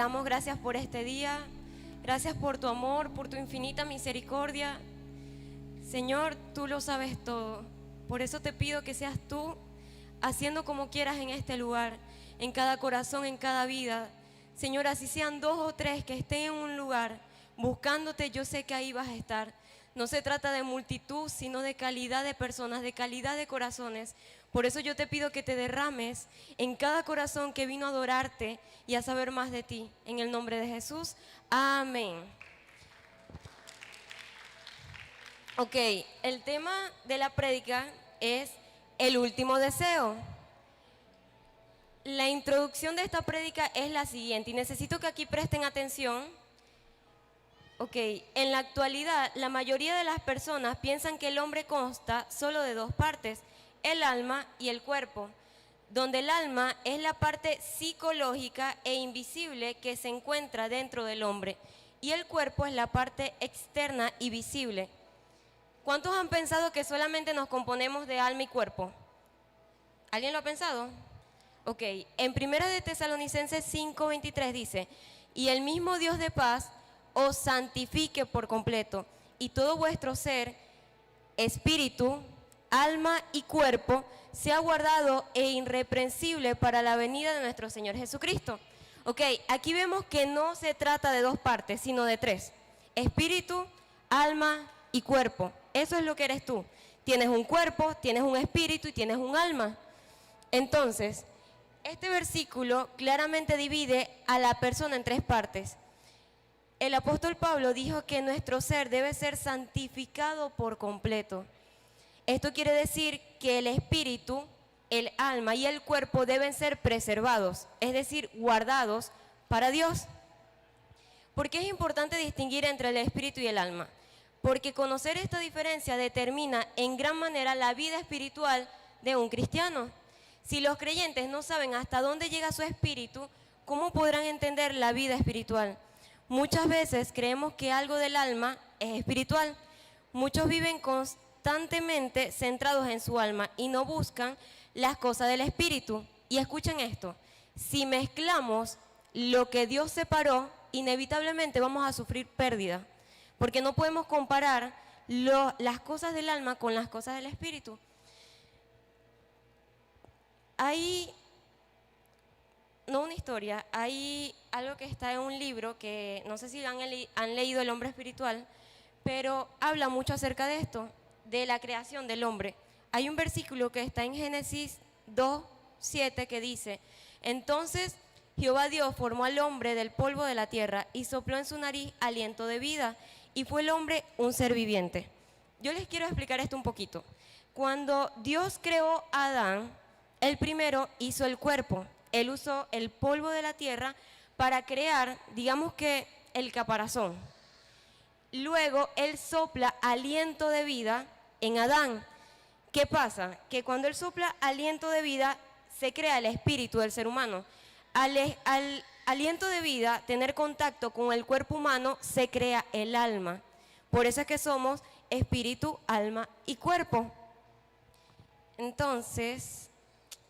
damos gracias por este día. Gracias por tu amor, por tu infinita misericordia. Señor, tú lo sabes todo. Por eso te pido que seas tú haciendo como quieras en este lugar, en cada corazón, en cada vida. Señor, así sean 2 o 3 que estén en un lugar buscándote, yo sé que ahí vas a estar. No se trata de multitud, sino de calidad de personas, de calidad de corazones. Por eso yo te pido que te derrames en cada corazón que vino a adorarte y a saber más de ti. En el nombre de Jesús, amén. Ok, el tema de la prédica es el último deseo. La introducción de esta prédica es la siguiente, y necesito que aquí presten atención. Ok, en la actualidad la mayoría de las personas piensan que el hombre consta solo de 2 partes, el alma y el cuerpo, donde el alma es la parte psicológica e invisible que se encuentra dentro del hombre, y el cuerpo es la parte externa y visible. ¿Cuántos han pensado que solamente nos componemos de alma y cuerpo? ¿Alguien lo ha pensado? Ok, en 1 de Tesalonicenses 5:23 dice, y el mismo Dios de paz os santifique por completo, y todo vuestro ser, espíritu, alma y cuerpo, sea guardado e irreprensible para la venida de nuestro Señor Jesucristo. Ok, aquí vemos que no se trata de 2 partes, sino de 3. Espíritu, alma y cuerpo. Eso es lo que eres tú. Tienes un cuerpo, tienes un espíritu y tienes un alma. Entonces, este versículo claramente divide a la persona en 3 partes. El apóstol Pablo dijo que nuestro ser debe ser santificado por completo. Esto quiere decir que el espíritu, el alma y el cuerpo deben ser preservados, es decir, guardados para Dios. ¿Por qué es importante distinguir entre el espíritu y el alma? Porque conocer esta diferencia determina en gran manera la vida espiritual de un cristiano. Si los creyentes no saben hasta dónde llega su espíritu, ¿cómo podrán entender la vida espiritual? Muchas veces creemos que algo del alma es espiritual. Muchos viven constantemente centrados en su alma y no buscan las cosas del espíritu. Y escuchen esto, si mezclamos lo que Dios separó, inevitablemente vamos a sufrir pérdida, porque no podemos comparar las cosas del alma con las cosas del espíritu. Hay no una historia, hay algo que está en un libro que no sé si han leído, El hombre espiritual, pero habla mucho acerca de esto, de la creación del hombre. Hay un versículo que está en Génesis 2:7 que dice, entonces Jehová Dios formó al hombre del polvo de la tierra y sopló en su nariz aliento de vida, y fue el hombre un ser viviente. Yo les quiero explicar esto un poquito. Cuando Dios creó a Adán, él primero hizo el cuerpo. Él usó el polvo de la tierra para crear, digamos que, el caparazón. Luego Él sopla aliento de vida en Adán. ¿Qué pasa? Que cuando Él sopla aliento de vida, se crea el espíritu del ser humano. Al aliento de vida, tener contacto con el cuerpo humano, se crea el alma. Por eso es que somos espíritu, alma y cuerpo. Entonces,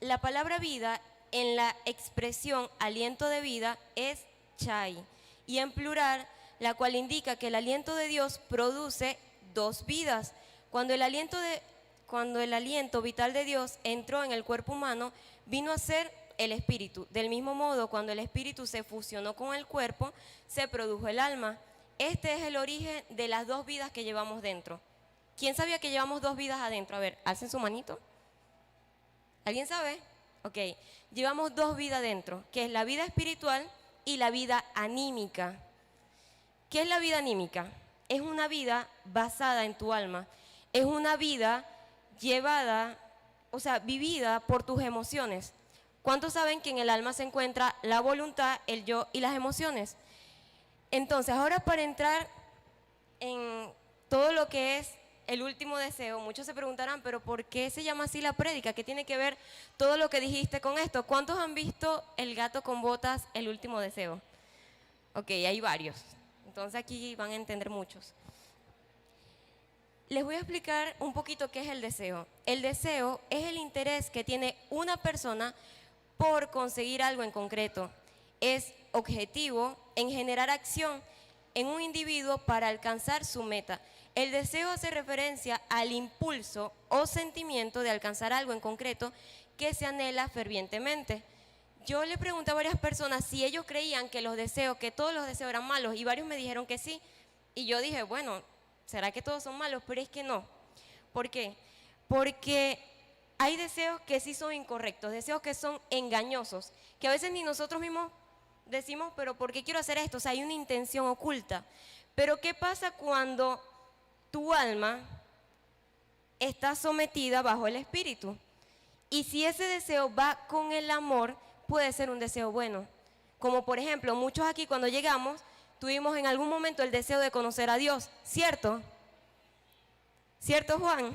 la palabra vida en la expresión aliento de vida es chai, y en plural, la cual indica que el aliento de Dios produce 2 vidas. Cuando el aliento vital de Dios entró en el cuerpo humano, vino a ser el espíritu. Del mismo modo, cuando el espíritu se fusionó con el cuerpo, se produjo el alma. Este es el origen de las 2 vidas que llevamos dentro. ¿Quién sabía que llevamos 2 vidas adentro? A ver, alcen su manito. ¿Alguien sabe? Ok, llevamos 2 vidas dentro, que es la vida espiritual y la vida anímica. ¿Qué es la vida anímica? Es una vida basada en tu alma, es una vida llevada, vivida por tus emociones. ¿Cuántos saben que en el alma se encuentra la voluntad, el yo y las emociones? Entonces, ahora para entrar en todo lo que es el último deseo, muchos se preguntarán, pero ¿por qué se llama así la prédica? ¿Qué tiene que ver todo lo que dijiste con esto? ¿Cuántos han visto El gato con botas, el último deseo? Ok, hay varios. Entonces aquí van a entender muchos. Les voy a explicar un poquito qué es el deseo. El deseo es el interés que tiene una persona por conseguir algo en concreto. es objetivo en generar acción en un individuo para alcanzar su meta. El deseo hace referencia al impulso o sentimiento de alcanzar algo en concreto que se anhela fervientemente. Yo le pregunté a varias personas si ellos creían que todos los deseos eran malos, y varios me dijeron que sí. Y yo dije, bueno, ¿será que todos son malos? Pero es que no. ¿Por qué? Porque hay deseos que sí son incorrectos, deseos que son engañosos, que a veces ni nosotros mismos decimos, pero ¿por qué quiero hacer esto? O sea, hay una intención oculta. Pero ¿qué pasa cuando tu alma está sometida bajo el espíritu? Y si ese deseo va con el amor, puede ser un deseo bueno. Como por ejemplo, muchos aquí cuando llegamos, tuvimos en algún momento el deseo de conocer a Dios, ¿cierto? ¿Cierto, Juan?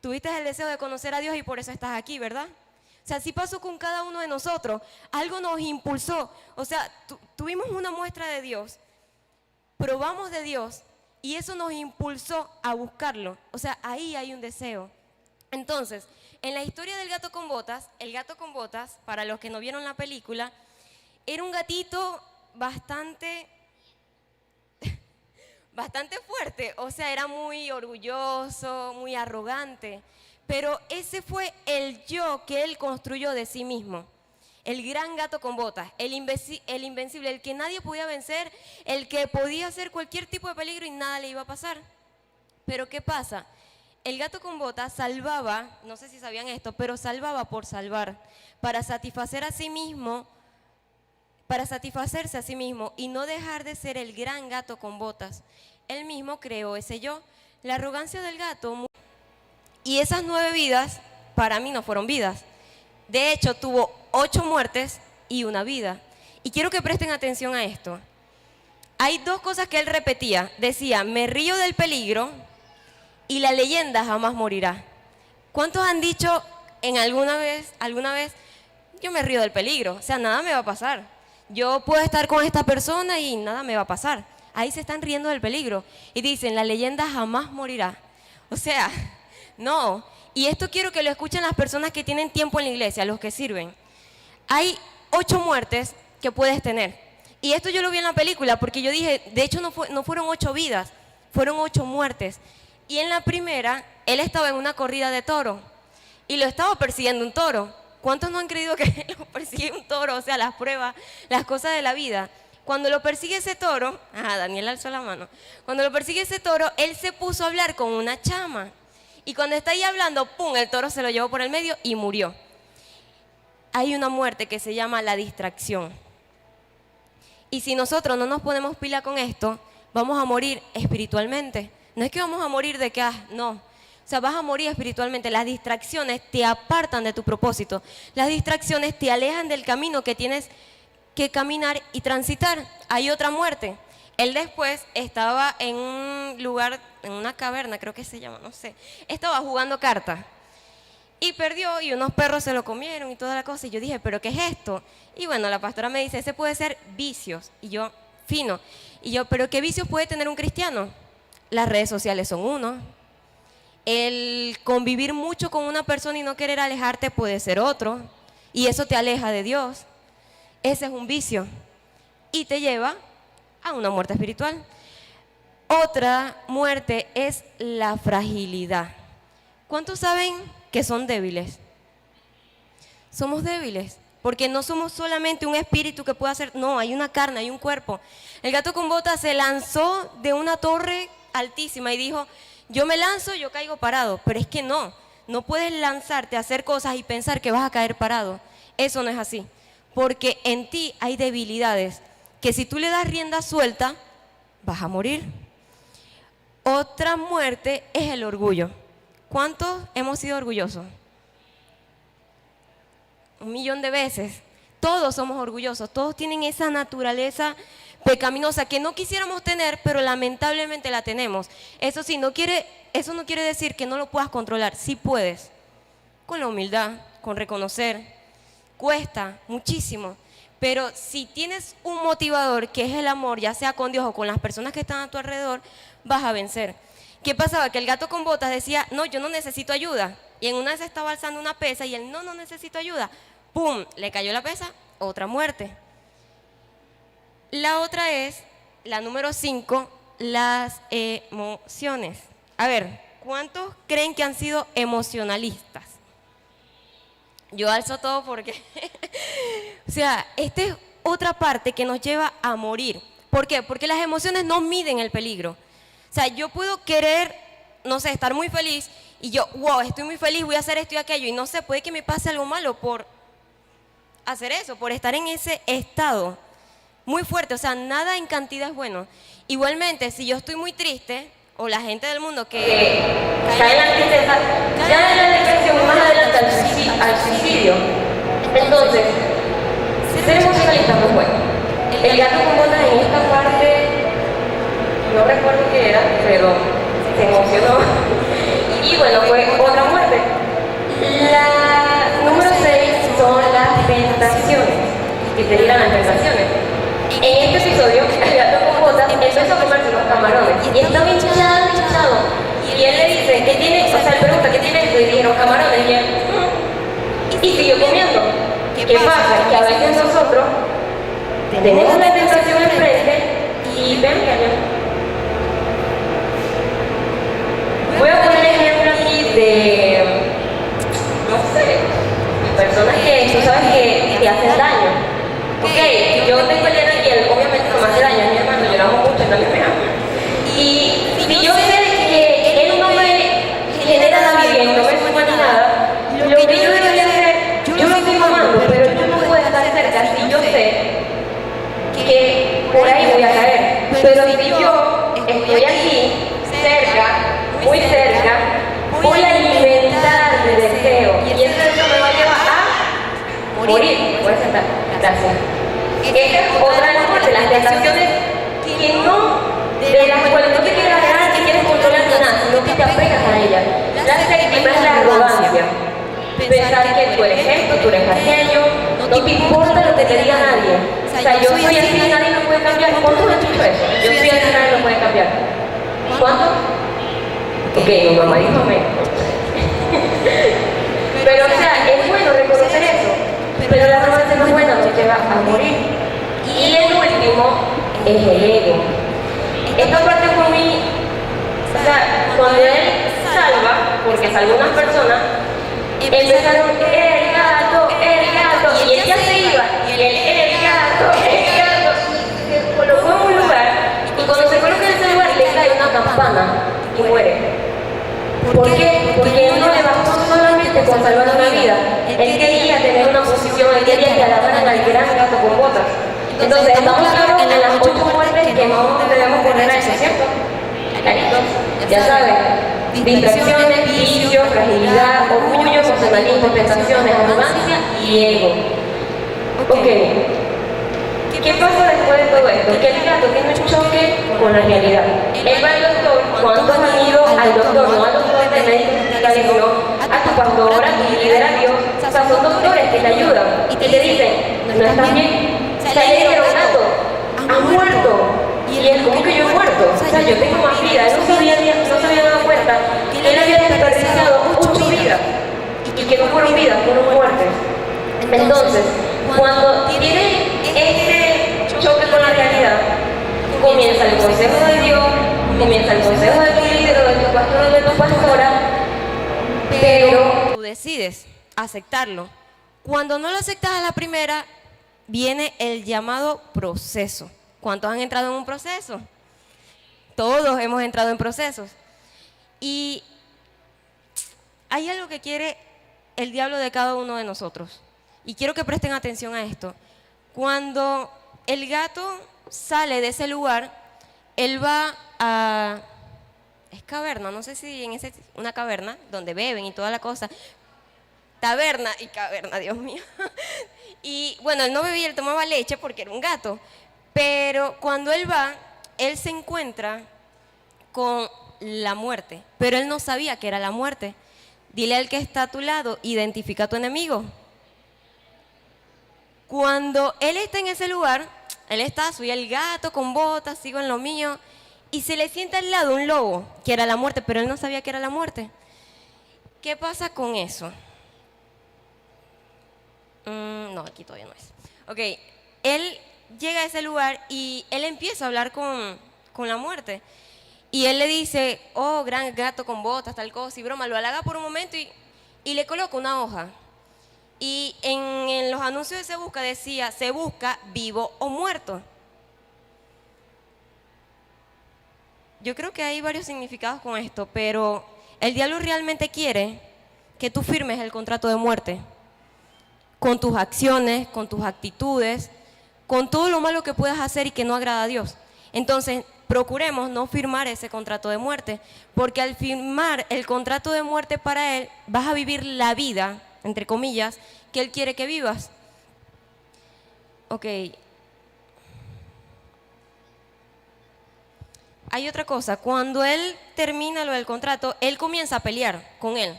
Tuviste el deseo de conocer a Dios y por eso estás aquí, ¿verdad? O sea, así pasó con cada uno de nosotros. Algo nos impulsó. O sea, tuvimos una muestra de Dios, probamos de Dios y eso nos impulsó a buscarlo. O sea, ahí hay un deseo. Entonces, en la historia del gato con botas, el gato con botas, para los que no vieron la película, era un gatito bastante fuerte. O sea, era muy orgulloso, muy arrogante. Pero ese fue el yo que él construyó de sí mismo. El gran gato con botas, el invencible, el que nadie podía vencer, el que podía hacer cualquier tipo de peligro y nada le iba a pasar. Pero ¿qué pasa? El gato con botas salvaba, no sé si sabían esto, pero salvaba por salvar, para satisfacerse a sí mismo y no dejar de ser el gran gato con botas. Él mismo creó ese yo. La arrogancia del gato. Y esas 9 vidas, para mí no fueron vidas. De hecho, tuvo 8 muertes y 1 vida. Y quiero que presten atención a esto. Hay 2 cosas que él repetía. Decía, me río del peligro y la leyenda jamás morirá. ¿Cuántos han dicho alguna vez, yo me río del peligro? O sea, nada me va a pasar. Yo puedo estar con esta persona y nada me va a pasar. Ahí se están riendo del peligro. Y dicen, la leyenda jamás morirá. O sea, no. Y esto quiero que lo escuchen las personas que tienen tiempo en la iglesia, los que sirven. Hay 8 muertes que puedes tener. Y esto yo lo vi en la película porque yo dije, de hecho no fueron 8 vidas, fueron 8 muertes. Y en la primera, él estaba en una corrida de toro y lo estaba persiguiendo un toro. ¿Cuántos no han creído que lo persigue un toro? O sea, las pruebas, las cosas de la vida. Cuando lo persigue ese toro, Daniel alzó la mano. Cuando lo persigue ese toro, él se puso a hablar con una chama. Y cuando está ahí hablando, ¡pum!, el toro se lo llevó por el medio y murió. Hay una muerte que se llama la distracción. Y si nosotros no nos ponemos pila con esto, vamos a morir espiritualmente. No es que vamos a morir de que, no. O sea, vas a morir espiritualmente. Las distracciones te apartan de tu propósito. Las distracciones te alejan del camino que tienes que caminar y transitar. Hay otra muerte. Él después estaba en un lugar, en una caverna, creo que se llama, no sé. Estaba jugando cartas y perdió y unos perros se lo comieron y toda la cosa. Y yo dije, ¿pero qué es esto? Y bueno, la pastora me dice, ese puede ser vicios. Y yo, fino. Y yo, ¿pero qué vicios puede tener un cristiano? Las redes sociales son uno. El convivir mucho con una persona y no querer alejarte puede ser otro. Y eso te aleja de Dios. Ese es un vicio. Y te lleva a una muerte espiritual. Otra muerte es la fragilidad. ¿Cuántos saben que son débiles? Somos débiles, porque no somos solamente un espíritu que puede hacer, no, hay una carne, hay un cuerpo. El gato con botas se lanzó de una torre altísima y dijo, yo me lanzo, yo caigo parado, pero es que no puedes lanzarte a hacer cosas y pensar que vas a caer parado. Eso no es así, porque en ti hay debilidades que si tú le das rienda suelta, vas a morir. Otra muerte es el orgullo. ¿Cuántos hemos sido orgullosos? 1.000.000 de veces. Todos somos orgullosos, todos tienen esa naturaleza pecaminosa que no quisiéramos tener, pero lamentablemente la tenemos. Eso no quiere decir que no lo puedas controlar. Sí puedes, con la humildad, con reconocer. Cuesta muchísimo, pero si tienes un motivador que es el amor, ya sea con Dios o con las personas que están a tu alrededor, vas a vencer. ¿Qué pasaba? Que el gato con botas decía, no, yo no necesito ayuda. Y en una vez estaba alzando una pesa y él, no necesito ayuda. ¡Pum! Le cayó la pesa, otra muerte. La otra es, la número 5, las emociones. A ver, ¿cuántos creen que han sido emocionalistas? Yo alzo todo porque, o sea, esta es otra parte que nos lleva a morir. ¿Por qué? Porque las emociones no miden el peligro. O sea, yo puedo querer, no sé, estar muy feliz y yo, wow, estoy muy feliz, voy a hacer esto y aquello. Y no sé, puede que me pase algo malo por hacer eso, por estar en ese estado muy fuerte. O sea, nada en cantidad es bueno. Igualmente, si yo estoy muy triste, o la gente del mundo que cae en la tristeza, ya en la depresión, más adelante al suicidio. Entonces, ser emocionalista, pues bueno, el gato con botas en esta parte, no recuerdo qué era, pero se emocionó. Y bueno, fue otra muerte. La número 6 son las tentaciones, que te dirán las tentaciones. En este episodio, el gato con botas empezó a comerse los camarones y estaba hinchado. Y él le dice, ¿qué tiene? O sea, él pregunta, ¿qué tiene esto? Y dijeron camarones. Y él, y siguió comiendo. ¿Qué pasa? Que a veces nosotros tenemos la tentación enfrente y ven que allá. Voy a poner ejemplo aquí de, no sé, personas que tú sabes que te hacen daño. Ok, yo tengo el dedo aquí, él obviamente no me hace daño, mi hermano, lloramos mucho, también me ama. Y si yo sé que él no me genera nada bien, no me suma ni nada, lo que yo debería hacer, yo lo estoy amando, pero yo no puedo estar cerca si yo sé que por ahí voy a caer. Pero si yo estoy aquí, cerca, muy cerca, voy a alimentar de deseo y ese deseo me va a llevar a morir. Voy a sentar. Gracias. Esta es otra de las partes, las tentaciones que no, de las cuales no te quieres agarrar, que quieres controlar nada, sino que te apegas a ellas. La séptima es la arrogancia. Pensar que tú eres esto, tú eres aquello, no te importa lo que te diga nadie. O sea, yo soy así, nadie me puede cambiar. ¿Cuántos han dicho eso? Yo soy así, nadie me puede cambiar. ¿Cuántos? Ok, mi mamá dijo amén. Pero o sea, es bueno reconocer eso. Pero la arrogancia no es buena, nos lleva a morir. Y el último es el ego. Esta parte fue muy, o sea, cuando él salva, porque salvó a unas personas, empezaron el gato, y él ya se iba, y el gato, se colocó en un lugar, y cuando se coloca en ese lugar le cae una campana y muere. ¿Por qué? Porque él no le bastó solamente con salvar una vida, él quería tener una posición, él quería que alabaran al gran gato con botas. Entonces, estamos claros en las 8 muertes que no debemos poner a eso, ¿cierto? Claritos, ya saben, distracciones, vicios, fragilidad, orgullo, emocionalismo, tentaciones, arrogancia y ego. Ok, ¿qué pasa después de todo esto? Que el gato tiene un choque con la realidad. Él va al doctor, ¿cuántos han ido al doctor? No al doctor de médico fiscal, sino a tu pastor, a tu líder, a Dios. O sea, son doctores que te ayudan y te dicen, no estás bien. O sea, le dijeron, gato, ha muerto. Y él, ¿cómo que yo he muerto? O sea, yo tengo más vida. Él no se había dado cuenta que él había desperdiciado 8 vidas. Y que no fueron vidas, fueron muertes. Entonces, cuando tiene este choque con la realidad, comienza el consejo de Dios, comienza el consejo de tu líder, o de tu pastor, o de tu pastora, pero tú decides aceptarlo. Cuando no lo aceptas a la primera, viene el llamado proceso. ¿Cuántos han entrado en un proceso? Todos hemos entrado en procesos. Y hay algo que quiere el diablo de cada uno de nosotros. Y quiero que presten atención a esto. Cuando el gato sale de ese lugar, él va a... es caverna, no sé si en ese... una caverna donde beben y toda la cosa. Taberna y caverna, Dios mío. Y bueno, él no bebía, él tomaba leche porque era un gato. Pero cuando él va, él se encuentra con la muerte. Pero él no sabía que era la muerte. Dile al que está a tu lado, identifica a tu enemigo. Cuando él está en ese lugar, él está, soy el gato con botas, sigo en lo mío, y se le sienta al lado un lobo, que era la muerte, pero él no sabía que era la muerte. ¿Qué pasa con eso? No, aquí todavía no es. Ok, él llega a ese lugar y él empieza a hablar con la muerte. Y él le dice, oh, gran gato con botas, tal cosa y broma, lo halaga por un momento y le coloca una hoja. Y en los anuncios de Se Busca decía, se busca vivo o muerto. Yo creo que hay varios significados con esto, pero el diablo realmente quiere que tú firmes el contrato de muerte con tus acciones, con tus actitudes, con todo lo malo que puedas hacer y que no agrada a Dios. Entonces, procuremos no firmar ese contrato de muerte, porque al firmar el contrato de muerte para Él, vas a vivir la vida, entre comillas, que Él quiere que vivas. Ok. Hay otra cosa, cuando Él termina lo del contrato, Él comienza a pelear con Él.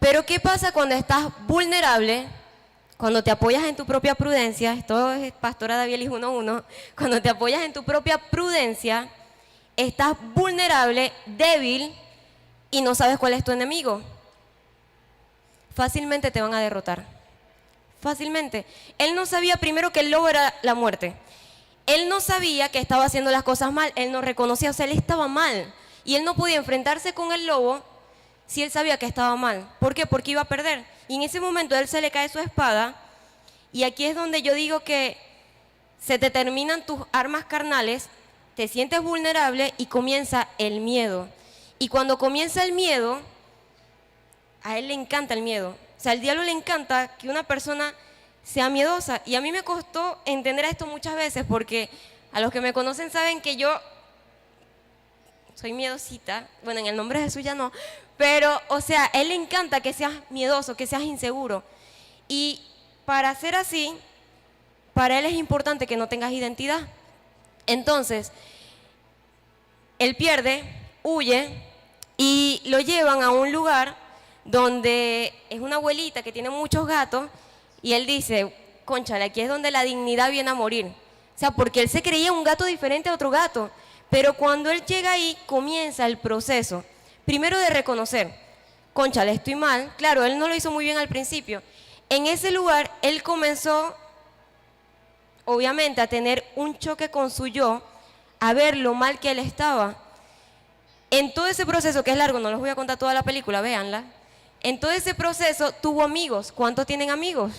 Pero ¿qué pasa cuando estás vulnerable? Cuando te apoyas en tu propia prudencia, esto es Pastora Davielis 1:1, cuando te apoyas en tu propia prudencia, estás vulnerable, débil y no sabes cuál es tu enemigo. Fácilmente te van a derrotar. Fácilmente. Él no sabía primero que el lobo era la muerte. Él no sabía que estaba haciendo las cosas mal. Él no reconocía, o sea, él estaba mal. Y él no podía enfrentarse con el lobo si él sabía que estaba mal. ¿Por qué? Porque iba a perder. Y en ese momento a él se le cae su espada. Y aquí es donde yo digo que se te terminan tus armas carnales, te sientes vulnerable y comienza el miedo. Y cuando comienza el miedo, a él le encanta el miedo. O sea, al diablo le encanta que una persona sea miedosa. Y a mí me costó entender esto muchas veces porque a los que me conocen saben que yo soy miedosita. Bueno, en el nombre de Jesús ya no. Pero, o sea, a él le encanta que seas miedoso, que seas inseguro. Y para ser así, para él es importante que no tengas identidad. Entonces, él pierde, huye y lo llevan a un lugar donde es una abuelita que tiene muchos gatos y él dice, cónchale, aquí es donde la dignidad viene a morir. O sea, porque él se creía un gato diferente a otro gato. Pero cuando él llega ahí, comienza el proceso. Primero de reconocer, cónchale, estoy mal. Claro, él no lo hizo muy bien al principio. En ese lugar, él comenzó, obviamente, a tener un choque con su yo, a ver lo mal que él estaba. En todo ese proceso, que es largo, no les voy a contar toda la película, véanla. En todo ese proceso tuvo amigos. ¿Cuántos tienen amigos?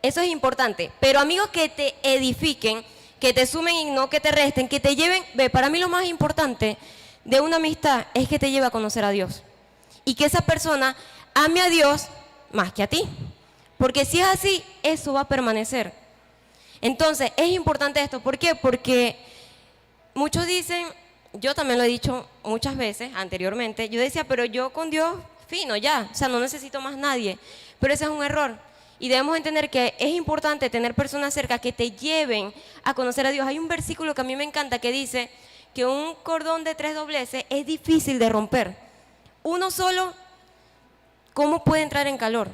Eso es importante. Pero amigos que te edifiquen, que te sumen y no que te resten, que te lleven. Ve, para mí lo más importante de una amistad es que te lleve a conocer a Dios. Y que esa persona ame a Dios más que a ti. Porque si es así, eso va a permanecer. Entonces, es importante esto. ¿Por qué? Porque muchos dicen, yo también lo he dicho muchas veces anteriormente, yo decía, pero yo con Dios, fino, ya, o sea, no necesito más nadie. Pero ese es un error. Y debemos entender que es importante tener personas cerca que te lleven a conocer a Dios. Hay un versículo que a mí me encanta que dice que un cordón de 3 dobleces es difícil de romper. Uno solo, ¿cómo puede entrar en calor?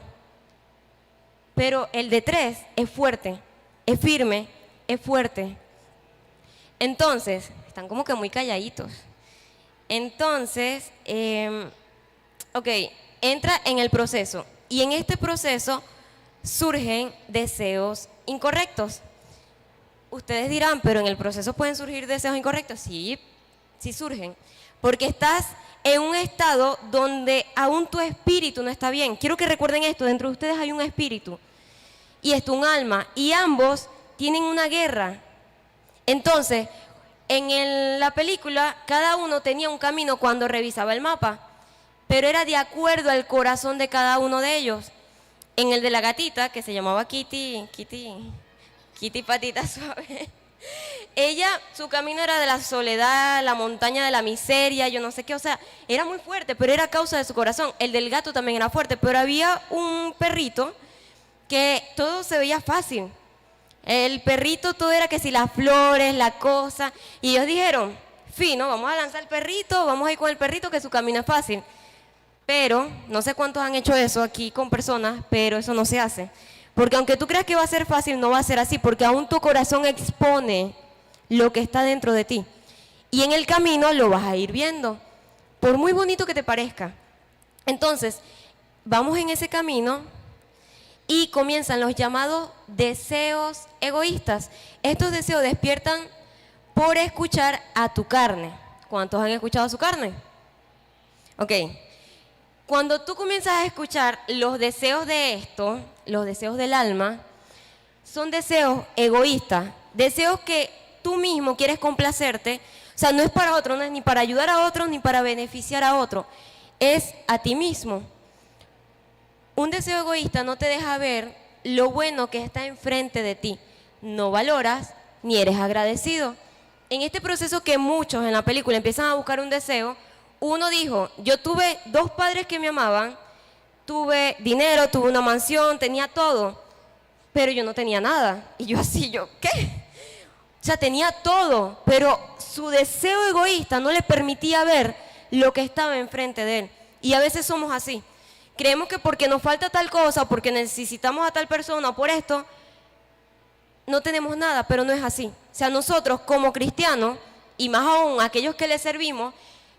Pero el de 3 es fuerte, es firme, es fuerte. Entonces, están como que muy calladitos. Entonces, ok, entra en el proceso. Y en este proceso surgen deseos incorrectos. Ustedes dirán, pero en el proceso pueden surgir deseos incorrectos. Sí, sí surgen. Porque estás en un estado donde aún tu espíritu no está bien. Quiero que recuerden esto, dentro de ustedes hay un espíritu y esto un alma. Y ambos tienen una guerra. Entonces, en la película, cada uno tenía un camino cuando revisaba el mapa. Pero era de acuerdo al corazón de cada uno de ellos. En el de la gatita, que se llamaba Kitty Patita Suave, ella, su camino era de la soledad, la montaña de la miseria, yo no sé qué, o sea, era muy fuerte, pero era a causa de su corazón. El del gato también era fuerte, pero había un perrito que todo se veía fácil. El perrito todo era que si las flores, la cosa, y ellos dijeron, fino, vamos a lanzar el perrito, vamos a ir con el perrito que su camino es fácil. Pero, no sé cuántos han hecho eso aquí con personas, pero eso no se hace. Porque aunque tú creas que va a ser fácil, no va a ser así, porque aún tu corazón expone lo que está dentro de ti. Y en el camino lo vas a ir viendo, por muy bonito que te parezca. Entonces, vamos en ese camino y comienzan los llamados deseos egoístas. Estos deseos despiertan por escuchar a tu carne. ¿Cuántos han escuchado a su carne? Ok. Cuando tú comienzas a escuchar los deseos de esto, los deseos del alma, son deseos egoístas, deseos que tú mismo quieres complacerte. O sea, no es para otro, no es ni para ayudar a otro, ni para beneficiar a otro. Es a ti mismo. Un deseo egoísta no te deja ver lo bueno que está enfrente de ti. No valoras ni eres agradecido. En este proceso que muchos en la película empiezan a buscar un deseo, uno dijo, yo tuve 2 padres que me amaban, tuve dinero, tuve una mansión, tenía todo, pero yo no tenía nada. Y yo así, ¿qué? O sea, tenía todo, pero su deseo egoísta no le permitía ver lo que estaba enfrente de él. Y a veces somos así. Creemos que porque nos falta tal cosa, porque necesitamos a tal persona o por esto, no tenemos nada, pero no es así. O sea, nosotros como cristianos, y más aún aquellos que le servimos,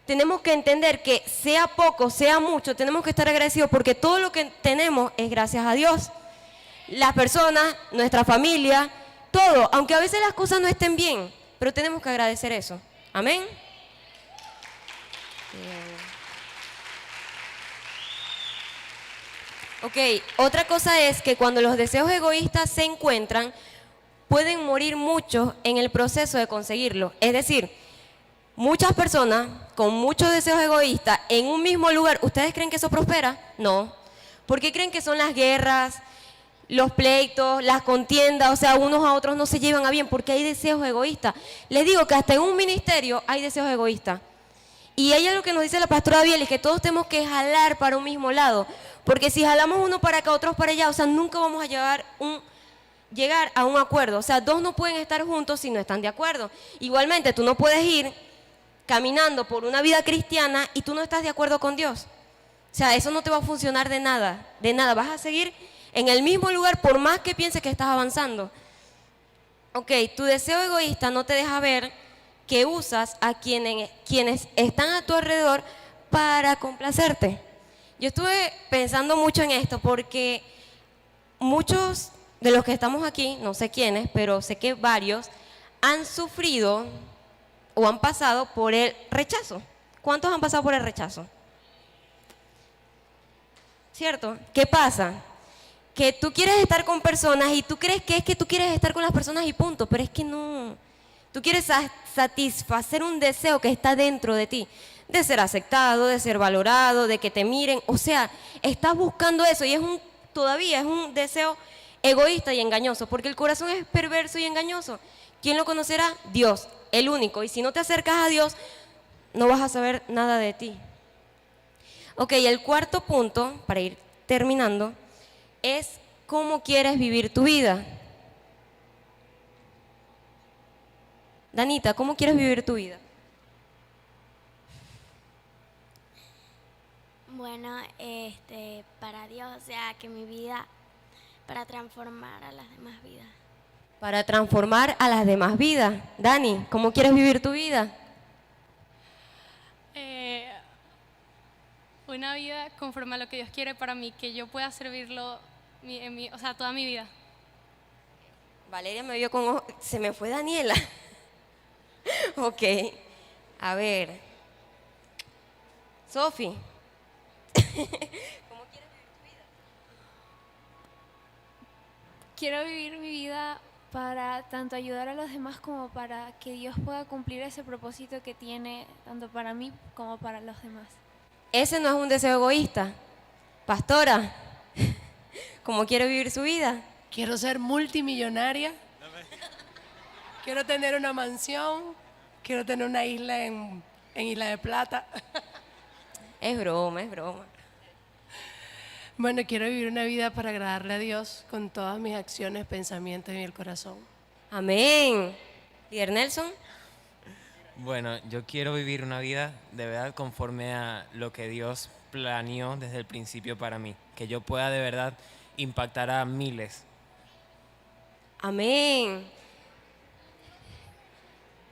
tenemos que entender que sea poco, sea mucho, tenemos que estar agradecidos porque todo lo que tenemos es gracias a Dios. Las personas, nuestra familia, todo, aunque a veces las cosas no estén bien, pero tenemos que agradecer eso. Amén. Ok, otra cosa es que cuando los deseos egoístas se encuentran, pueden morir muchos en el proceso de conseguirlo. Es decir, muchas personas con muchos deseos egoístas en un mismo lugar, ¿ustedes creen que eso prospera? No. ¿Por qué creen que son las guerras, los pleitos, las contiendas? O sea, unos a otros no se llevan a bien porque hay deseos egoístas. Les digo que hasta en un ministerio hay deseos egoístas. Y ella lo que nos dice la pastora Biel es que todos tenemos que jalar para un mismo lado. Porque si jalamos uno para acá, otros para allá, o sea, nunca vamos a llegar a un acuerdo. O sea, 2 no pueden estar juntos si no están de acuerdo. Igualmente, tú no puedes ir caminando por una vida cristiana y tú no estás de acuerdo con Dios. O sea, eso no te va a funcionar de nada, de nada. Vas a seguir en el mismo lugar por más que pienses que estás avanzando. Ok, tu deseo egoísta no te deja ver que usas a quienes están a tu alrededor para complacerte. Yo estuve pensando mucho en esto porque muchos de los que estamos aquí, no sé quiénes, pero sé que varios, han sufrido o han pasado por el rechazo. ¿Cuántos han pasado por el rechazo? ¿Cierto? ¿Qué pasa? Que tú quieres estar con personas y tú crees que es que tú quieres estar con las personas y punto, pero es que no. Tú quieres satisfacer un deseo que está dentro de ti, de ser aceptado, de ser valorado, de que te miren. O sea, estás buscando eso y todavía es un deseo egoísta y engañoso, porque el corazón es perverso y engañoso. ¿Quién lo conocerá? Dios, el único. Y si no te acercas a Dios, no vas a saber nada de ti. Ok, el cuarto punto, para ir terminando, es cómo quieres vivir tu vida. Danita, ¿cómo quieres vivir tu vida? Bueno, para Dios, o sea, que mi vida, para transformar a las demás vidas. Para transformar a las demás vidas. Dani, ¿cómo quieres vivir tu vida? Una vida conforme a lo que Dios quiere para mí, que yo pueda servirlo o sea, toda mi vida. Valeria me vio con ojos, se me fue Daniela. Ok, a ver. Sofi, ¿cómo quieres vivir tu vida? Quiero vivir mi vida para tanto ayudar a los demás como para que Dios pueda cumplir ese propósito que tiene tanto para mí como para los demás. Ese no es un deseo egoísta. Pastora, ¿cómo quiere vivir su vida? Quiero ser multimillonaria. Quiero tener una mansión. Quiero tener una isla en Isla de Plata. Es broma, es broma. Bueno, quiero vivir una vida para agradarle a Dios con todas mis acciones, pensamientos y el corazón. Amén. ¿Líder Nelson? Bueno, yo quiero vivir una vida de verdad conforme a lo que Dios planeó desde el principio para mí. Que yo pueda de verdad impactar a miles. Amén.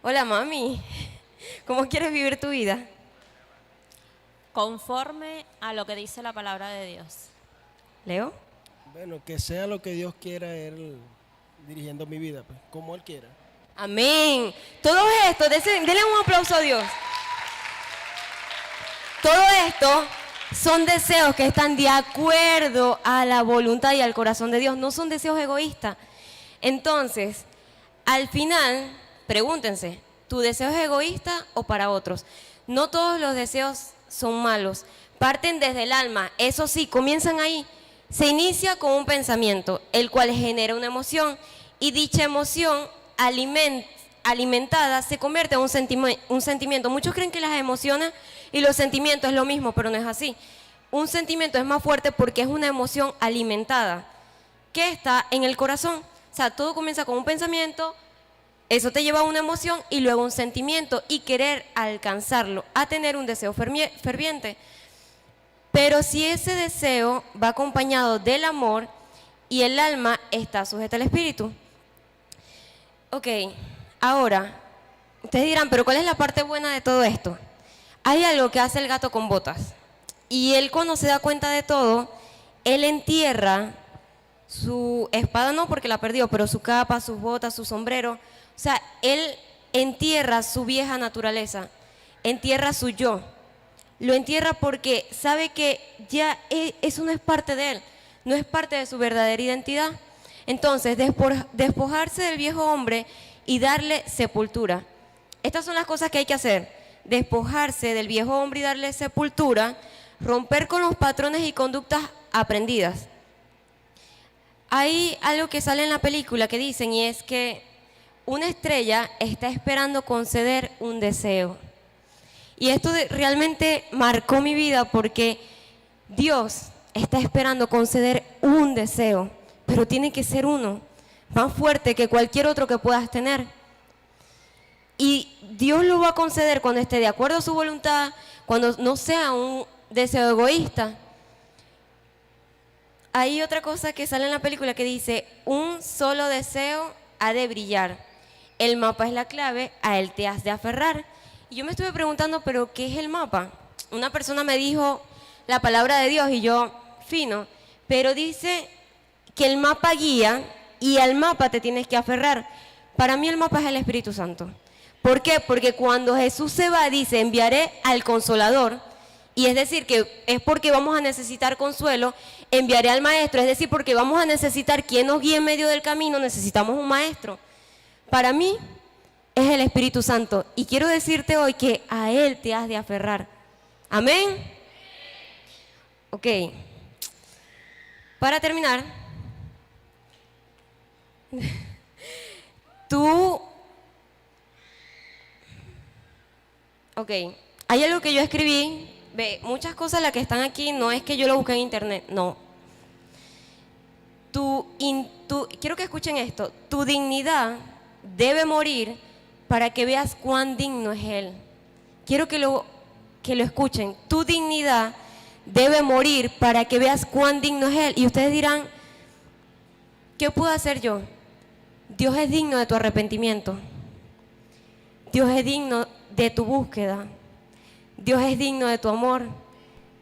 Hola, mami. ¿Cómo quieres vivir tu vida? Conforme a lo que dice la palabra de Dios. Leo. Bueno, que sea lo que Dios quiera, Él dirigiendo mi vida, pues, como Él quiera. Amén. Todo esto, denle un aplauso a Dios. Todo esto son deseos que están de acuerdo a la voluntad y al corazón de Dios, no son deseos egoístas. Entonces, al final, pregúntense, ¿tu deseo es egoísta o para otros? No todos los deseos son malos, parten desde el alma, eso sí, comienzan ahí. Se inicia con un pensamiento, el cual genera una emoción, y dicha emoción alimentada se convierte en un sentimiento. Muchos creen que las emociones y los sentimientos es lo mismo, pero no es así. Un sentimiento es más fuerte porque es una emoción alimentada que está en el corazón. O sea, todo comienza con un pensamiento, eso te lleva a una emoción y luego un sentimiento y querer alcanzarlo, a tener un deseo ferviente. Pero si ese deseo va acompañado del amor y el alma está sujeta al espíritu. Ok, ahora, ustedes dirán, pero ¿cuál es la parte buena de todo esto? Hay algo que hace el gato con botas. Y él, cuando se da cuenta de todo, él entierra su espada, no porque la perdió, pero su capa, sus botas, su sombrero. O sea, él entierra su vieja naturaleza, entierra su yo. Lo entierra porque sabe que ya eso no es parte de él, no es parte de su verdadera identidad. Entonces, despojarse del viejo hombre y darle sepultura. Estas son las cosas que hay que hacer: despojarse del viejo hombre y darle sepultura, romper con los patrones y conductas aprendidas. Hay algo que sale en la película que dicen, y es que una estrella está esperando conceder un deseo. Y esto realmente marcó mi vida porque Dios está esperando conceder un deseo, pero tiene que ser uno, más fuerte que cualquier otro que puedas tener. Y Dios lo va a conceder cuando esté de acuerdo a su voluntad, cuando no sea un deseo egoísta. Hay otra cosa que sale en la película que dice, un solo deseo ha de brillar. El mapa es la clave, a él te has de aferrar. Y yo me estuve preguntando, ¿pero qué es el mapa? Una persona me dijo la palabra de Dios y yo, fino, pero dice que el mapa guía y al mapa te tienes que aferrar. Para mí el mapa es el Espíritu Santo. ¿Por qué? Porque cuando Jesús se va, dice, enviaré al Consolador, y es decir, que es porque vamos a necesitar consuelo, enviaré al Maestro, es decir, porque vamos a necesitar quien nos guíe en medio del camino, necesitamos un Maestro. Para mí es el Espíritu Santo, y quiero decirte hoy que a Él te has de aferrar. ¿Amén? Ok. Para terminar, ok, hay algo que yo escribí, ve, muchas cosas las que están aquí no es que yo lo busqué en internet, no. Quiero que escuchen esto, tu dignidad debe morir para que veas cuán digno es Él. Quiero que lo escuchen, tu dignidad debe morir para que veas cuán digno es Él. Y ustedes dirán, ¿qué puedo hacer yo? Dios es digno de tu arrepentimiento. Dios es digno de tu búsqueda. Dios es digno de tu amor.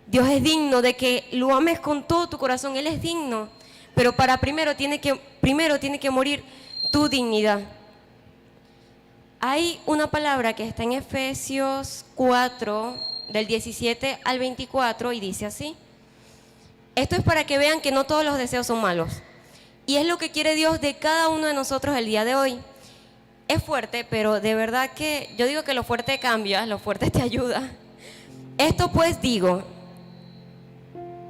Dios es digno de que lo ames con todo tu corazón. Él es digno. Pero primero tiene que morir tu dignidad. Hay una palabra que está en Efesios 4, del 17 al 24, y dice así. Esto es para que vean que no todos los deseos son malos. Y es lo que quiere Dios de cada uno de nosotros el día de hoy. Es fuerte, pero de verdad que yo digo que lo fuerte cambia, lo fuerte te ayuda. Esto pues digo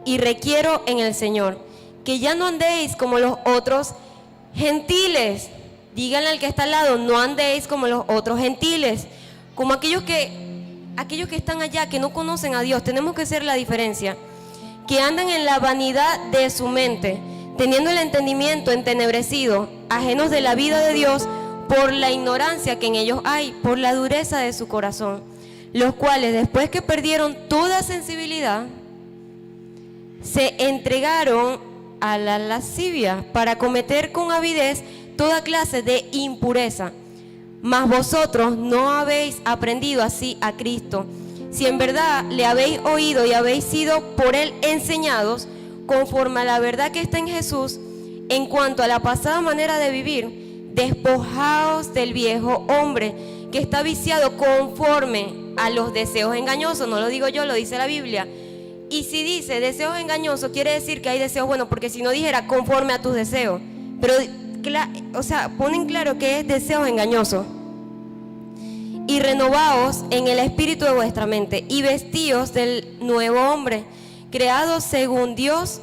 y requiero en el Señor, que ya no andéis como los otros gentiles. Díganle al que está al lado, no andéis como los otros gentiles, como aquellos que están allá, que no conocen a Dios. Tenemos que ser la diferencia, que andan en la vanidad de su mente, teniendo el entendimiento entenebrecido, ajenos de la vida de Dios, por la ignorancia que en ellos hay, por la dureza de su corazón, los cuales después que perdieron toda sensibilidad, se entregaron a la lascivia para cometer con avidez toda clase de impureza. Mas vosotros no habéis aprendido así a Cristo, si en verdad le habéis oído y habéis sido por Él enseñados, conforme a la verdad que está en Jesús, en cuanto a la pasada manera de vivir, despojaos del viejo hombre que está viciado conforme a los deseos engañosos. No lo digo yo, lo dice la Biblia. Y si dice deseos engañosos, quiere decir que hay deseos buenos, porque si no dijera conforme a tus deseos. Pero, o sea, ponen claro que es deseos engañosos. Y renovaos en el espíritu de vuestra mente y vestíos del nuevo hombre, creado según Dios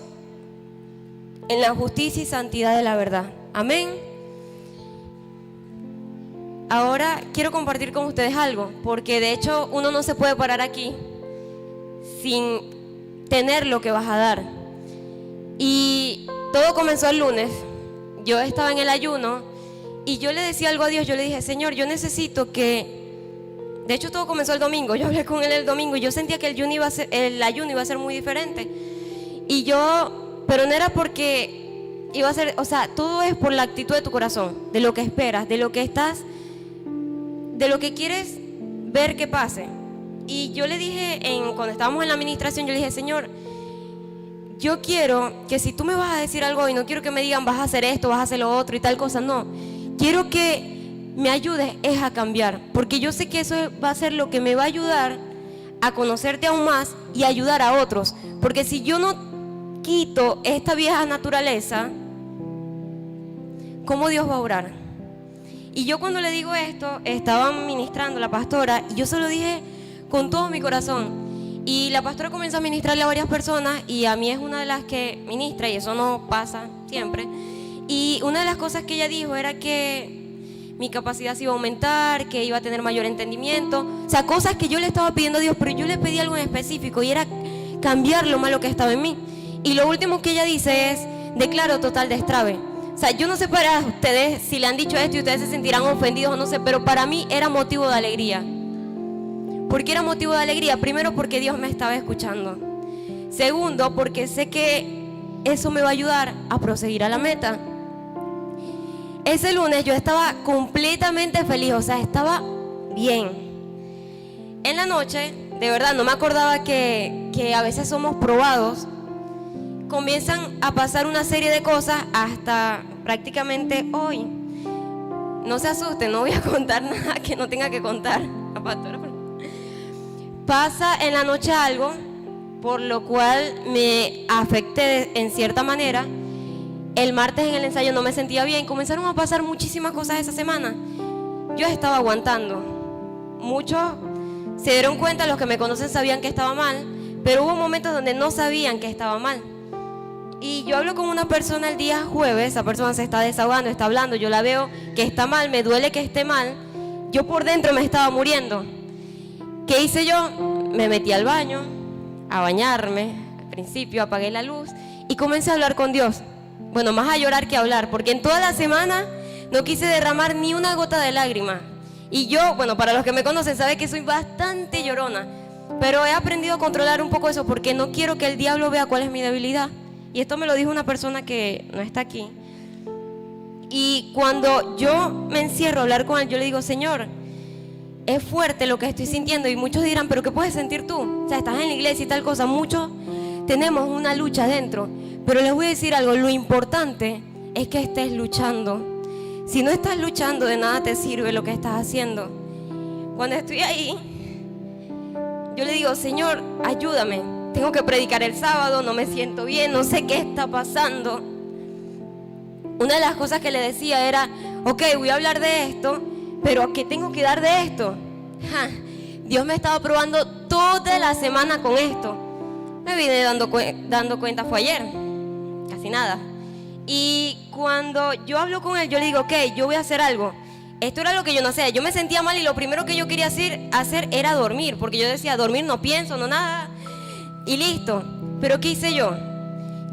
en la justicia y santidad de la verdad. Amén. Ahora quiero compartir con ustedes algo, porque de hecho uno no se puede parar aquí sin tener lo que vas a dar. Y todo comenzó el lunes. Yo estaba en el ayuno y yo le decía algo a Dios. Yo le dije, Señor, yo necesito que... De hecho todo comenzó el domingo. Yo hablé con él el domingo y yo sentía que el ayuno iba a ser muy diferente. Y yo, pero no era porque iba a ser, o sea, todo es por la actitud de tu corazón, de lo que esperas, de lo que estás, de lo que quieres ver que pase. Y yo le dije, cuando estábamos en la administración, yo le dije, Señor, yo quiero que si tú me vas a decir algo y no quiero que me digan vas a hacer esto, vas a hacer lo otro y tal cosa, no. Quiero que me ayudes es a cambiar, porque yo sé que eso va a ser lo que me va a ayudar a conocerte aún más y ayudar a otros. Porque si yo no quito esta vieja naturaleza, ¿cómo Dios va a obrar? Y yo cuando le digo esto, estaba ministrando la pastora y yo se lo dije con todo mi corazón. Y la pastora comenzó a ministrarle a varias personas y a mí es una de las que ministra, y eso no pasa siempre. Y una de las cosas que ella dijo era que mi capacidad se iba a aumentar, que iba a tener mayor entendimiento, o sea, cosas que yo le estaba pidiendo a Dios, pero yo le pedí algo en específico y era cambiar lo malo que estaba en mí. Y lo último que ella dice es, declaro total destrave. O sea, yo no sé para ustedes si le han dicho esto y ustedes se sentirán ofendidos o no sé, pero para mí era motivo de alegría. ¿Por qué era motivo de alegría? Primero, porque Dios me estaba escuchando. Segundo, porque sé que eso me va a ayudar a proseguir a la meta. Ese lunes yo estaba completamente feliz, o sea, estaba bien. En la noche, de verdad, no me acordaba que a veces somos probados. Comienzan a pasar una serie de cosas hasta prácticamente hoy. No se asusten, no voy a contar nada que no tenga que contar. La pastora. Pasa en la noche algo por lo cual me afecté en cierta manera. El martes en el ensayo no me sentía bien. Comenzaron a pasar muchísimas cosas esa semana. Yo estaba aguantando. Muchos se dieron cuenta, los que me conocen sabían que estaba mal, pero hubo momentos donde no sabían que estaba mal. Y yo hablo con una persona el día jueves, esa persona se está desahogando, está hablando, yo la veo que está mal, me duele que esté mal. Yo por dentro me estaba muriendo. ¿Qué hice yo? Me metí al baño a bañarme. Al principio apagué la luz y comencé a hablar con Dios. Bueno, más a llorar que a hablar, porque en toda la semana no quise derramar ni una gota de lágrima. Y yo, bueno, para los que me conocen, saben que soy bastante llorona, pero he aprendido a controlar un poco eso, porque no quiero que el diablo vea cuál es mi debilidad. Y esto me lo dijo una persona que no está aquí. Y cuando yo me encierro a hablar con él, yo le digo, Señor, es fuerte lo que estoy sintiendo. Y muchos dirán, ¿pero qué puedes sentir tú? O sea, estás en la iglesia y tal cosa. Muchos tenemos una lucha dentro. Pero les voy a decir algo, lo importante es que estés luchando. Si no estás luchando, de nada te sirve lo que estás haciendo. Cuando estoy ahí, yo le digo, Señor, ayúdame. Tengo que predicar el sábado, no me siento bien, no sé qué está pasando. Una de las cosas que le decía era, ok, voy a hablar de esto, pero ¿qué tengo que dar de esto? Dios me estaba probando toda la semana con esto. Me vine dando cuenta, fue ayer, casi nada. Y cuando yo hablo con él, yo le digo, ok, yo voy a hacer algo. Esto era lo que yo no hacía. Yo me sentía mal y lo primero que yo quería hacer era dormir, porque yo decía, dormir no pienso, no nada, y listo. Pero ¿qué hice yo?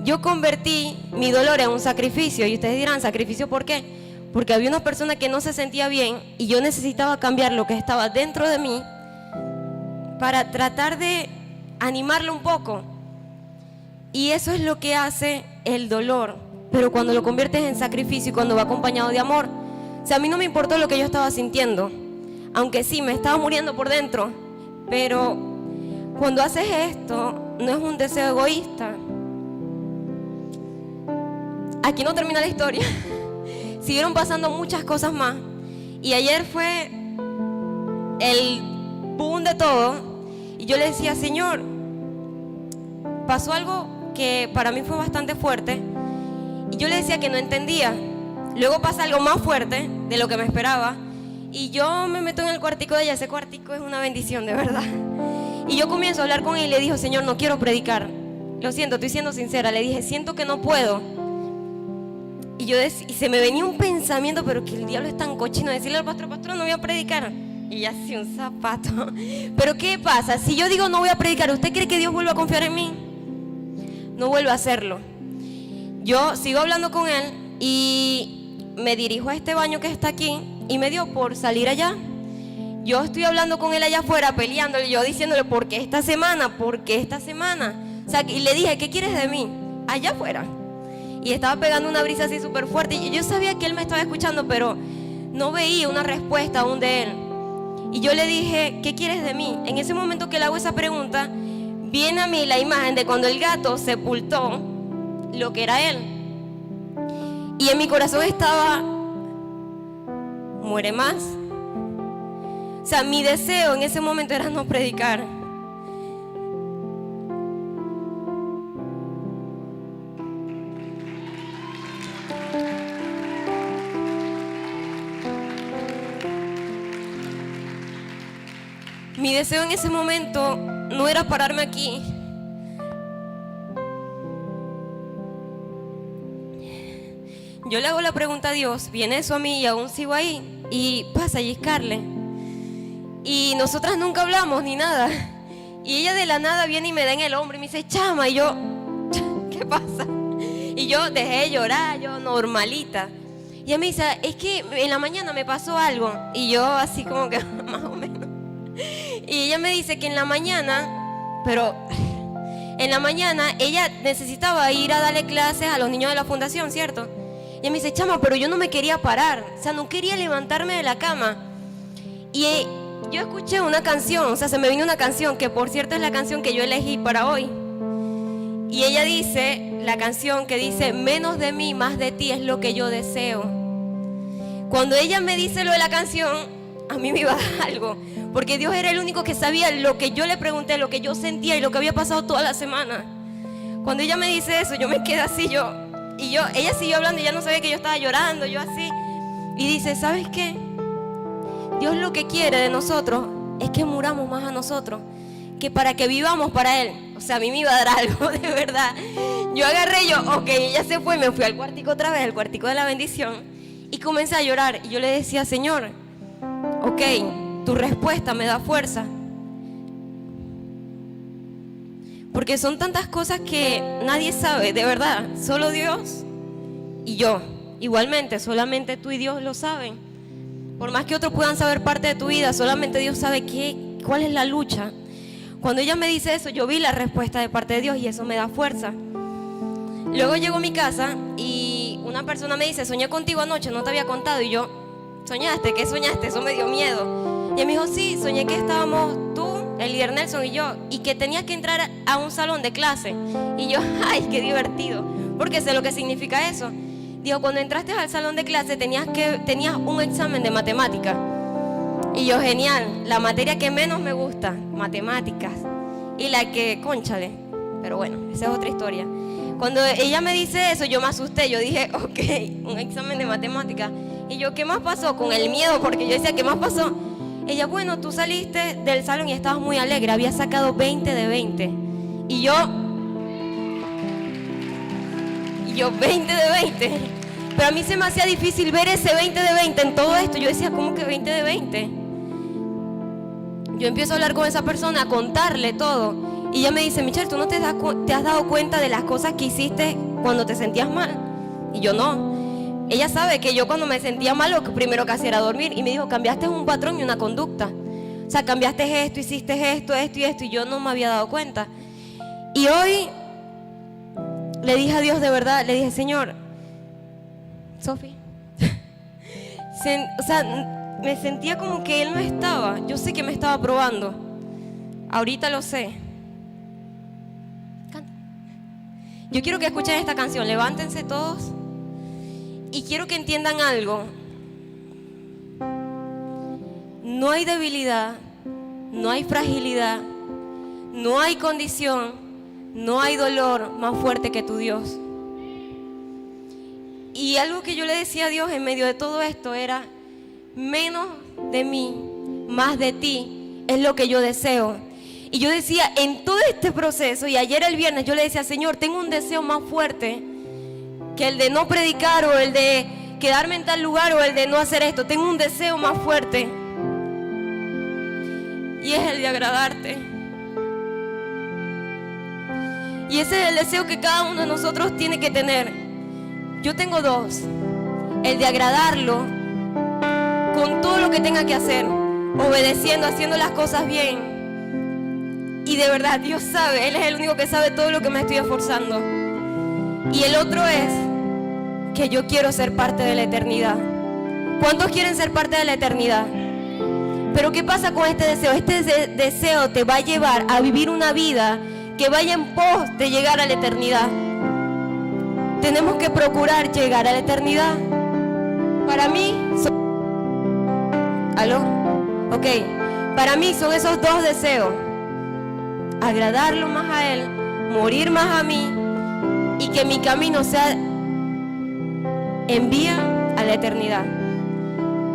Yo convertí mi dolor en un sacrificio. Y ustedes dirán, ¿sacrificio por qué? Porque había una persona que no se sentía bien y yo necesitaba cambiar lo que estaba dentro de mí para tratar de animarlo un poco. Y eso es lo que hace el dolor, pero cuando lo conviertes en sacrificio y cuando va acompañado de amor. O sea, a mí no me importó lo que yo estaba sintiendo, aunque sí, me estaba muriendo por dentro, pero cuando haces esto, no es un deseo egoísta, aquí no termina la historia. Siguieron pasando muchas cosas más. Y ayer fue el boom de todo. Y yo le decía, Señor, pasó algo que para mí fue bastante fuerte. Y yo le decía que no entendía. Luego pasa algo más fuerte de lo que me esperaba. Y yo me meto en el cuartico de ella. Ese cuartico es una bendición, de verdad. Y yo comienzo a hablar con él y le digo, Señor, no quiero predicar. Lo siento, estoy siendo sincera. Le dije, siento que no puedo. Y se me venía un pensamiento, pero que el diablo es tan cochino, decirle al pastor, pastor, no voy a predicar. Y así un zapato. Pero ¿qué pasa? Si yo digo no voy a predicar, ¿usted cree que Dios vuelve a confiar en mí? No vuelve a hacerlo. Yo sigo hablando con él y me dirijo a este baño que está aquí y me dio por salir allá. Yo estoy hablando con él allá afuera, peleándole, yo diciéndole, ¿por qué esta semana? ¿Por qué esta semana? O sea, y le dije, ¿qué quieres de mí? Allá afuera. Y estaba pegando una brisa así súper fuerte. Y yo sabía que él me estaba escuchando, pero no veía una respuesta aún de él. Y yo le dije, ¿qué quieres de mí? En ese momento que le hago esa pregunta, viene a mí la imagen de cuando el gato sepultó lo que era él. Y en mi corazón estaba, muere más. O sea, mi deseo en ese momento era no predicar. Mi deseo en ese momento no era pararme aquí. Yo le hago la pregunta a Dios, viene eso a mí y aún sigo ahí. Y pasa a lliscarle. Y nosotras nunca hablamos ni nada. Y ella de la nada viene y me da en el hombro y me dice, chama. Y yo, ¿qué pasa? Y yo dejé de llorar, yo normalita. Y ella me dice, es que en la mañana me pasó algo. Y yo así como que más o menos. Y ella me dice que en la mañana, pero en la mañana ella necesitaba ir a darle clases a los niños de la fundación, ¿cierto? Y ella me dice, chama, pero yo no me quería parar, o sea, no quería levantarme de la cama. Y yo escuché una canción, o sea, se me vino una canción, que por cierto es la canción que yo elegí para hoy. Y ella dice, la canción que dice, menos de mí, más de ti es lo que yo deseo. Cuando ella me dice lo de la canción, a mí me iba a dar algo. Porque Dios era el único que sabía lo que yo le pregunté, lo que yo sentía y lo que había pasado toda la semana. Cuando ella me dice eso, yo me quedé así, ella siguió hablando y ya no sabía que yo estaba llorando, yo así. Y dice, ¿sabes qué? Dios lo que quiere de nosotros es que muramos más a nosotros, que para que vivamos para Él. O sea, a mí me iba a dar algo, de verdad. Yo agarré, ok, ella se fue, me fui al cuartico otra vez, al cuartico de la bendición, y comencé a llorar. Y yo le decía, Señor, ok, tu respuesta me da fuerza. Porque son tantas cosas que nadie sabe, de verdad, solo Dios y yo. Igualmente, solamente tú y Dios lo saben. Por más que otros puedan saber parte de tu vida, solamente Dios sabe cuál es la lucha. Cuando ella me dice eso, yo vi la respuesta de parte de Dios y eso me da fuerza. Luego llego a mi casa y una persona me dice, soñé contigo anoche, no te había contado. Y yo, ¿soñaste? ¿Qué soñaste? Eso me dio miedo. Y él me dijo, sí, soñé que estábamos tú, el líder Nelson y yo, y que tenías que entrar a un salón de clase. Y yo, ay, qué divertido, porque sé lo que significa eso. Digo, cuando entraste al salón de clase tenías un examen de matemática. Y yo, genial, la materia que menos me gusta, matemáticas. Y la que, cónchale, pero bueno, esa es otra historia. Cuando ella me dice eso, yo me asusté, yo dije, ok, un examen de matemáticas. Y yo, ¿qué más pasó? Con el miedo, porque yo decía, ¿qué más pasó? Ella, bueno, tú saliste del salón y estabas muy alegre, había sacado 20 de 20. Y yo 20 de 20. Pero a mí se me hacía difícil ver ese 20 de 20 en todo esto. Yo decía, ¿cómo que 20 de 20? Yo empiezo a hablar con esa persona, a contarle todo. Y ella me dice, Michelle, ¿tú no te has dado cuenta de las cosas que hiciste cuando te sentías mal? Y yo no. Ella sabe que yo cuando me sentía mal lo primero que hacía era dormir. Y me dijo, cambiaste un patrón y una conducta. O sea, cambiaste esto, hiciste esto, esto y esto. Y yo no me había dado cuenta. Y hoy le dije a Dios de verdad, le dije, Señor, Sofi, o sea, me sentía como que Él no estaba. Yo sé que me estaba probando. Ahorita lo sé. Canta. Yo quiero que escuchen esta canción. Levántense todos. Y quiero que entiendan algo. No hay debilidad, no hay fragilidad, no hay condición, no hay dolor más fuerte que tu Dios. Y algo que yo le decía a Dios en medio de todo esto era: menos de mí, más de ti es lo que yo deseo. Y yo decía en todo este proceso, y ayer el viernes yo le decía: Señor, tengo un deseo más fuerte que el de no predicar, o el de quedarme en tal lugar, o el de no hacer esto. Tengo un deseo más fuerte, y es el de agradarte. Y ese es el deseo que cada uno de nosotros tiene que tener. Yo tengo dos: el de agradarlo con todo lo que tenga que hacer, obedeciendo, haciendo las cosas bien. Y de verdad Dios sabe, Él es el único que sabe todo lo que me estoy esforzando. Y el otro es que yo quiero ser parte de la eternidad. ¿Cuántos quieren ser parte de la eternidad? Pero ¿qué pasa con este deseo? Este deseo te va a llevar a vivir una vida que vaya en pos de llegar a la eternidad. Tenemos que procurar llegar a la eternidad. Para mí ¿aló? Ok. Para mí son esos dos deseos: agradarlo más a Él, morir más a mí, y que mi camino sea en vía a la eternidad.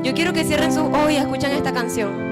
Yo quiero que cierren sus ojos y escuchen esta canción.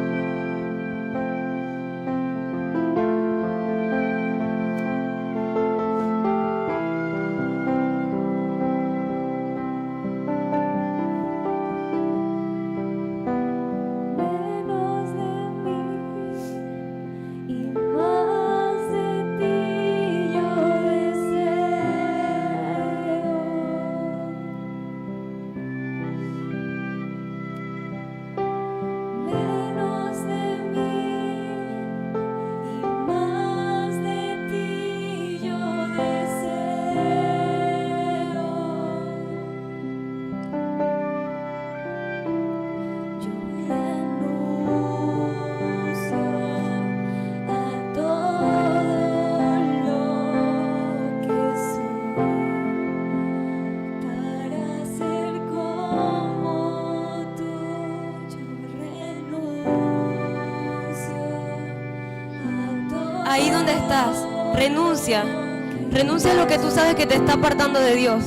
Ahí donde estás, renuncia a lo que tú sabes que te está apartando de Dios.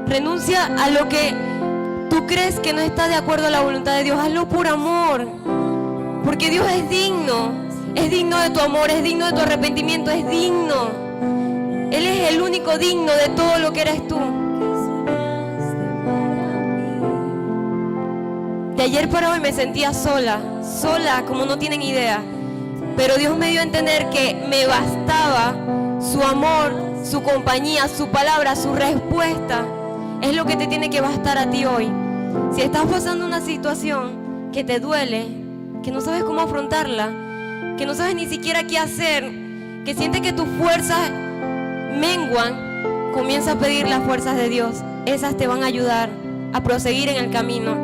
Renuncia a lo que tú crees que no está de acuerdo a la voluntad de Dios. Hazlo por amor, porque Dios es digno de tu amor, es digno de tu arrepentimiento, es digno. Él es el único digno de todo lo que eres tú. De ayer para hoy me sentía sola como no tienen idea. Pero Dios me dio a entender que me bastaba su amor, su compañía, su palabra, su respuesta. Es lo que te tiene que bastar a ti hoy. Si estás pasando una situación que te duele, que no sabes cómo afrontarla, que no sabes ni siquiera qué hacer, que sientes que tus fuerzas menguan, comienza a pedir las fuerzas de Dios. Esas te van a ayudar a proseguir en el camino.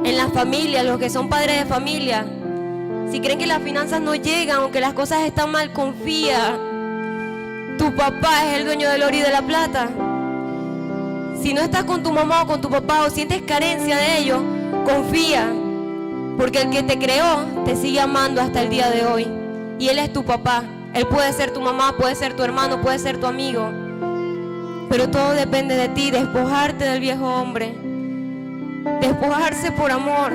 En la familia, los que son padres de familia, si creen que las finanzas no llegan o que las cosas están mal, confía. Tu papá es el dueño del oro y de la plata. Si no estás con tu mamá o con tu papá o sientes carencia de ellos, confía. Porque el que te creó te sigue amando hasta el día de hoy. Y Él es tu papá. Él puede ser tu mamá, puede ser tu hermano, puede ser tu amigo. Pero todo depende de ti, despojarte del viejo hombre. Despojarse por amor.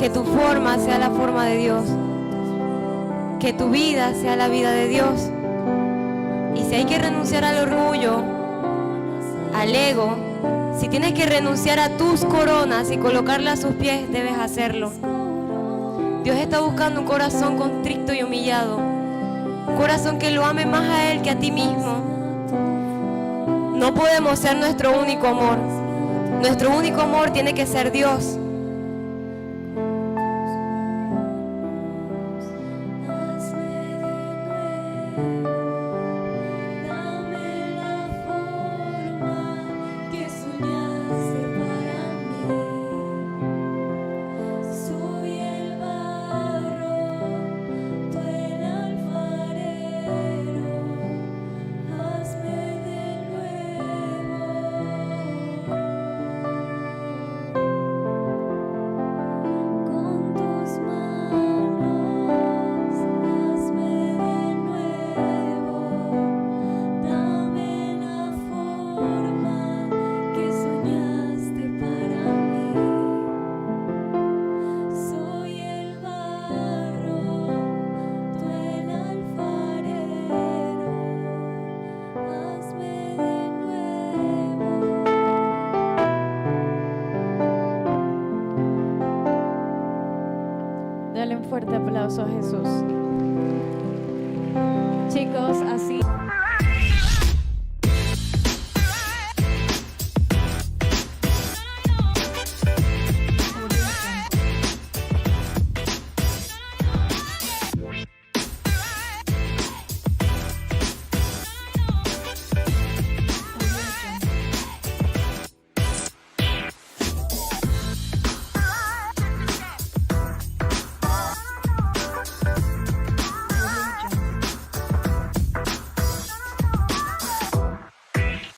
que tu forma sea la forma de Dios, que tu vida sea la vida de Dios. Y si hay que renunciar al orgullo, al ego, si tienes que renunciar a tus coronas y colocarlas a sus pies, debes hacerlo. Dios está buscando un corazón contrito y humillado, un corazón que lo ame más a Él que a ti mismo. No podemos ser nuestro único amor. Nuestro único amor tiene que ser Dios. Dale un fuerte aplauso a Jesús. Chicos, así